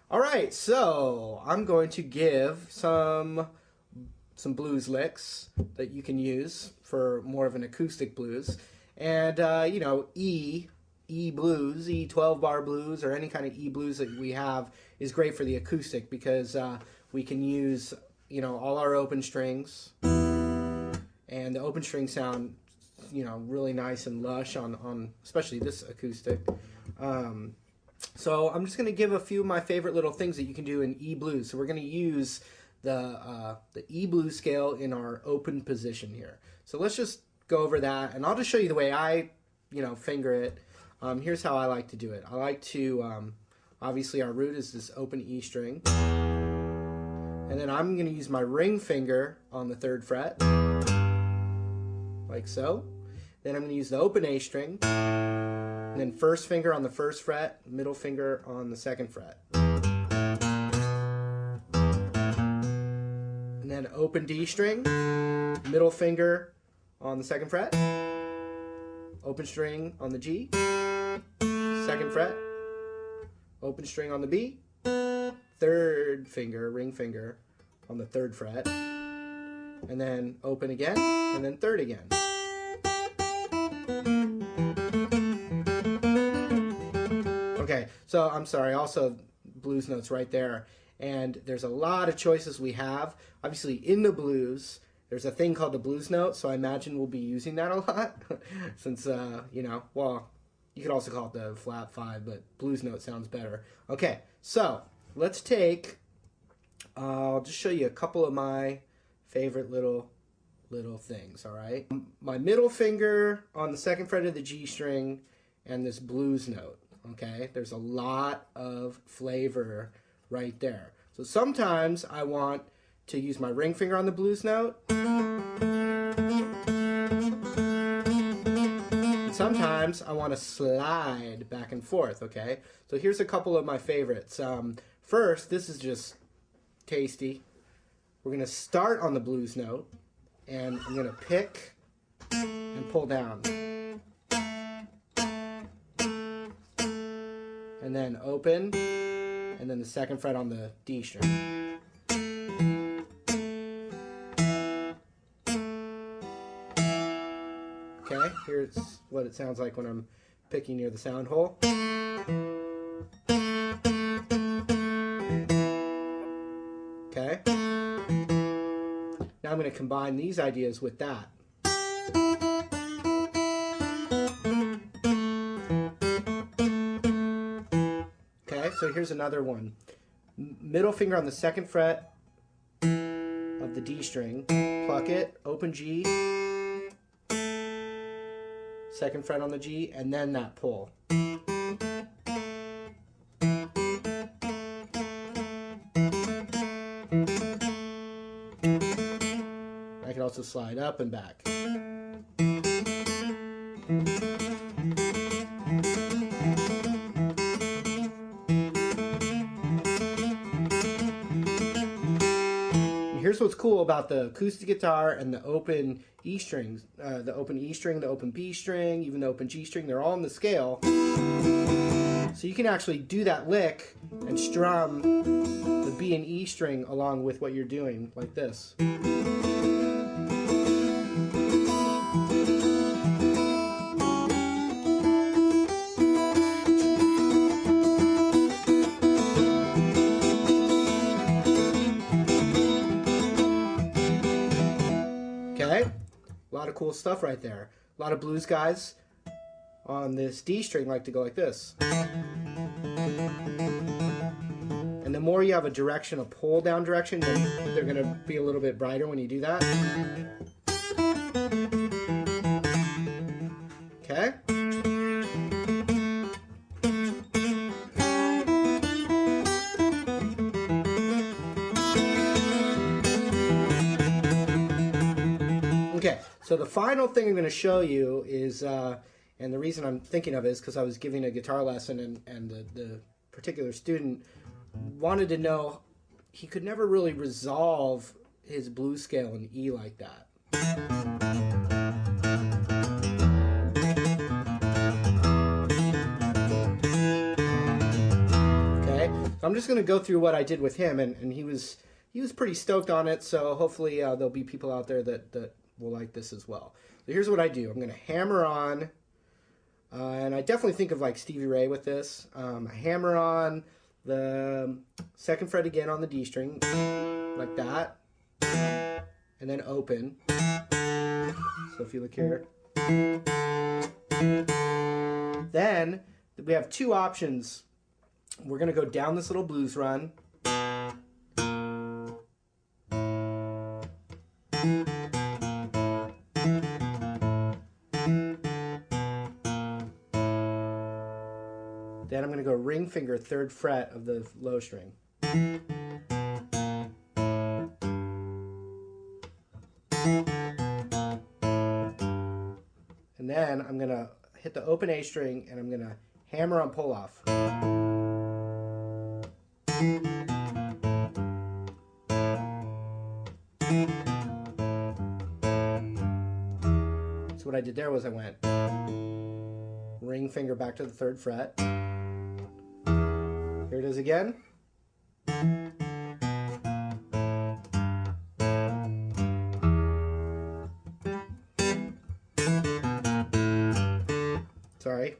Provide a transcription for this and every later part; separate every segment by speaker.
Speaker 1: All right, so I'm going to give some blues licks that you can use for more of an acoustic blues. And, you know, E blues, E12 bar blues, or any kind of E blues that we have is great for the acoustic because we can use, you know, all our open strings. And the open strings sound, you know, really nice and lush on especially this acoustic. So I'm just going to give a few of my favorite little things that you can do in E blues. So we're going to use the E blues scale in our open position here. So let's just go over that, and I'll just show you the way I, you know, finger it. Here's how I like to do it. I like to, obviously our root is this open E string, and then I'm going to use my ring finger on the 3rd fret, like so. Then I'm going to use the open A string, and then 1st finger on the 1st fret, middle finger on the 2nd fret. And then open D string, middle finger on the 2nd fret, open string on the G, 2nd fret, open string on the B, 3rd finger, ring finger on the 3rd fret, and then open again, and then 3rd again. Okay, so I'm sorry, also blues notes right there. And there's a lot of choices we have. Obviously in the blues, there's a thing called the blues note, so I imagine we'll be using that a lot. Since, you know, well, you could also call it the flat 5, but blues note sounds better. Okay, so let's take, I'll just show you a couple of my favorite little things, all right? My middle finger on the 2nd fret of the G string and this blues note. Okay, there's a lot of flavor right there. So sometimes I want to use my ring finger on the blues note. And sometimes I want to slide back and forth, okay? So here's a couple of my favorites. First, this is just tasty. We're going to start on the blues note, and I'm going to pick and pull down. And then open, and then the 2nd fret on the D string. Okay, here's what it sounds like when I'm picking near the sound hole. Okay. Now I'm going to combine these ideas with that. So here's another one. Middle finger on the 2nd fret of the D string, pluck it, open G, 2nd fret on the G, and then that pull. I can also slide up and back. Here's what's cool about the acoustic guitar and the open E strings. The open E string, the open B string, even the open G string, they're all on the scale. So you can actually do that lick and strum the B and E string along with what you're doing, like this. Okay, a lot of cool stuff right there. A lot of blues guys on this D string like to go like this. And the more you have a direction, a pull down direction, then they're going to be a little bit brighter when you do that. Okay. Okay, so the final thing I'm going to show you is, and the reason I'm thinking of it is because I was giving a guitar lesson and the particular student wanted to know, he could never really resolve his blues scale in E like that. Okay, so I'm just going to go through what I did with him, and he was pretty stoked on it, so hopefully there'll be people out there that will like this as well. So here's what I do. I'm going to hammer on, and I definitely think of like Stevie Ray with this. I hammer on the 2nd fret again on the D string, like that, and then open. So if you look here. Then we have 2 options. We're going to go down this little blues run. Then I'm going to go ring finger 3rd fret of the low string. And then I'm going to hit the open A string and I'm going to hammer on pull off. So what I did there was I went ring finger back to the 3rd fret. Here it is again. Sorry.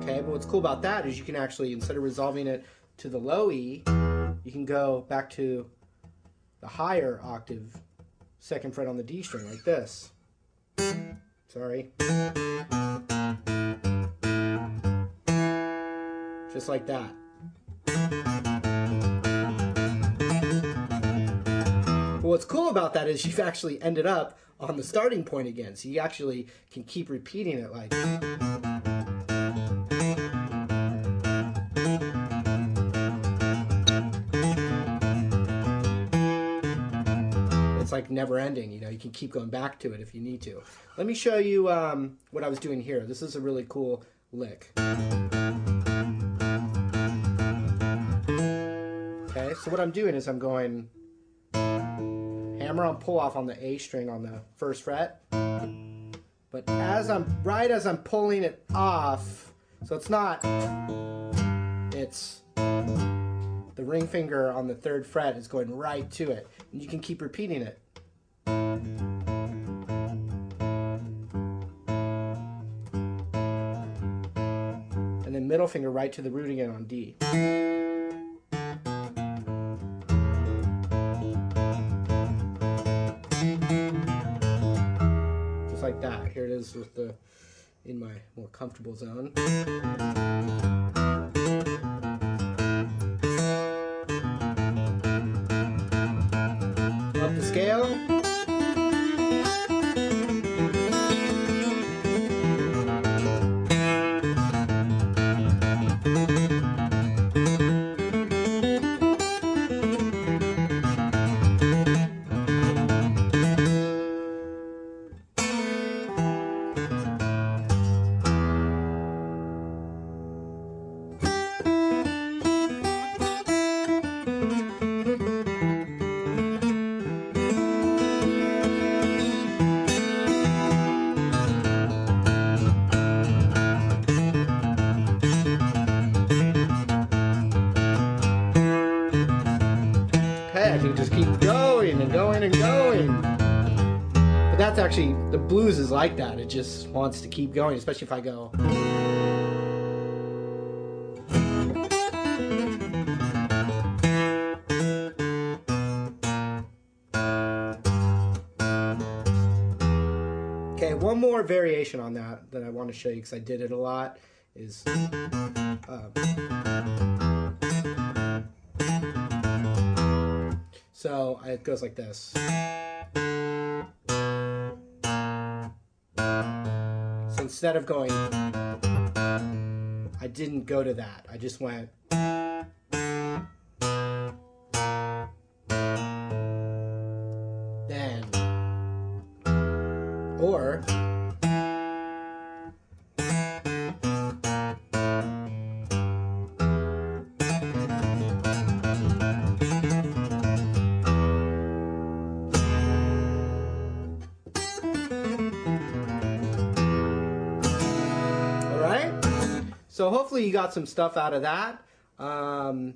Speaker 1: Okay, but what's cool about that is you can actually, instead of resolving it to the low E, you can go back to the higher octave 2nd fret on the D string like this. Sorry. Just like that. But what's cool about that is you've actually ended up on the starting point again, so you actually can keep repeating it like. It's like never ending, you know, you can keep going back to it if you need to. Let me show you what I was doing here. This is a really cool lick. Okay, so what I'm doing is I'm going hammer on pull off on the A string on the 1st fret. But right as I'm pulling it off, so it's not, it's the ring finger on the 3rd fret is going right to it. And you can keep repeating it. And then middle finger right to the root again on D. Just like that. Here it is with in my more comfortable zone. Up the scale. I can just keep going and going and going. But that's actually, the blues is like that. It just wants to keep going, especially if I go. Okay, one more variation on that I want to show you because I did it a lot is so it goes like this. So instead of going, I didn't go to that. I just went. Then. Or. So hopefully you got some stuff out of that. I'm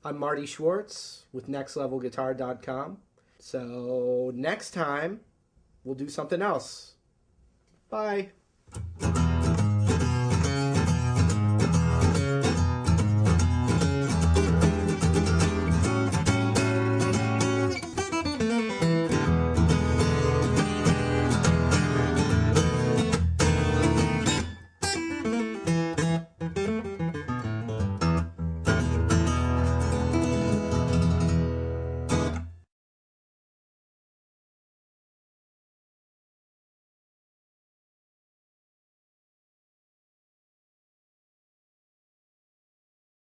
Speaker 1: Marty Schwartz with nextlevelguitar.com. So next time we'll do something else. Bye.